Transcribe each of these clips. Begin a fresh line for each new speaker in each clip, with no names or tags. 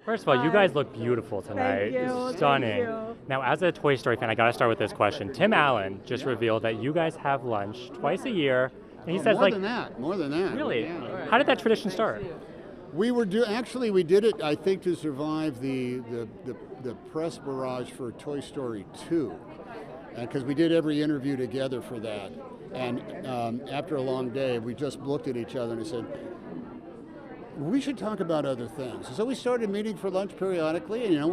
First of all, you guys look beautiful tonight.
Thank you.
Stunning.
Thank you.
Now, as a Toy Story fan, I gotta start with this question. Tim Allen just revealed that you guys have lunch twice a year, and he says
more than that.
Really?
Yeah.
How did that tradition start?
We did it, I think, to survive the press barrage for Toy Story 2, because we did every interview together for that. And after a long day, we just looked at each other and said, we should talk about other things. So we started meeting for lunch periodically, and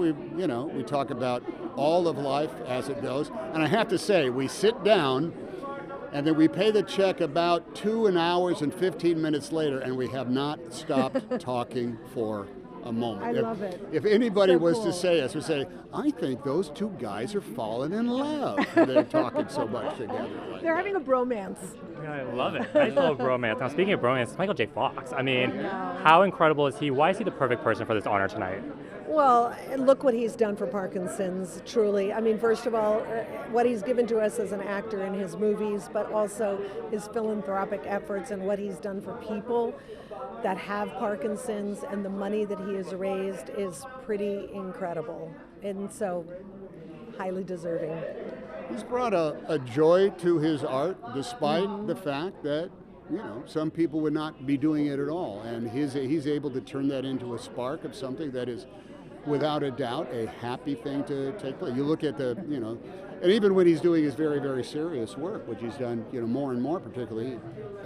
we talk about all of life as it goes. And I have to say, we sit down, and then we pay the check about 2 hours and 15 minutes later, and we have not stopped talking for a moment.
I love it.
If anybody
So
was
cool.
to say us, would say, I think those two guys are falling in love. They're talking so much together.
They're having a bromance.
Yeah, I love it. Nice little bromance. Now, speaking of bromance, it's Michael J. Fox. I mean, how incredible is he? Why is he the perfect person for this honor tonight?
Well, look what he's done for Parkinson's, truly. I mean, first of all, what he's given to us as an actor in his movies, but also his philanthropic efforts and what he's done for people that have Parkinson's, and the money that he has raised is pretty incredible. And so, highly deserving.
He's brought a joy to his art, despite the fact that some people would not be doing it at all. And he's able to turn that into a spark of something that is, without a doubt, a happy thing to take place. You look at and even when he's doing his very, very serious work, which he's done, more and more, particularly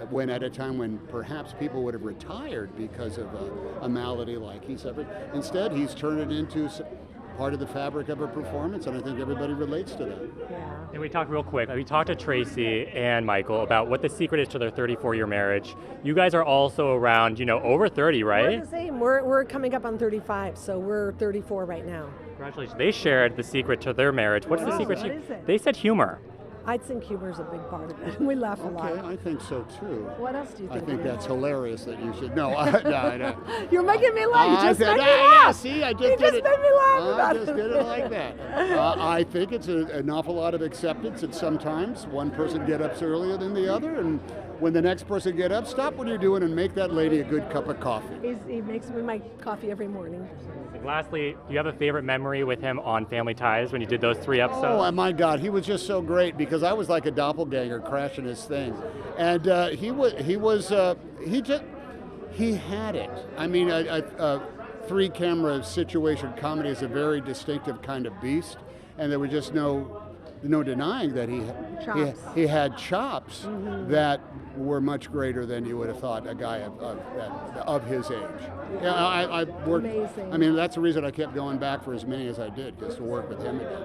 when at a time when perhaps people would have retired because of a malady like he suffered. Instead, he's turned it into part of the fabric of a performance, and I think everybody relates to that.
Yeah.
And we talked real quick. We talked to Tracy and Michael about what the secret is to their 34-year marriage. You guys are also around, over 30, right?
We're the same. We're coming up on 35, so we're 34 right now.
Congratulations. They shared the secret to their marriage. What's the secret?
What is it?
They said humor.
I think humor is a big part of it. We laugh a lot.
Okay, I think so too.
What else do you think?
I think
it is?
that's hilarious that you should. No, no.
You're making me laugh. You just made me
Yeah,
laugh.
see, I
You
just
just
did it.
made me laugh
I
about
just
it.
did it like that. I think it's an awful lot of acceptance, and sometimes one person get up earlier than the other, and when the next person get up, stop what you're doing and make that lady a good cup of coffee.
He makes me my coffee every morning.
Lastly, do you have a favorite memory with him on Family Ties when you did those 3 episodes?
Oh my God, he was just so great because I was like a doppelganger crashing his thing, and he had it. I mean, a 3-camera situation comedy is a very distinctive kind of beast, and there was just no denying that he had chops that were much greater than you would have thought a guy of his age. Yeah, I worked.
Amazing.
I mean, that's the reason I kept going back for as many as I did, just to work with him again.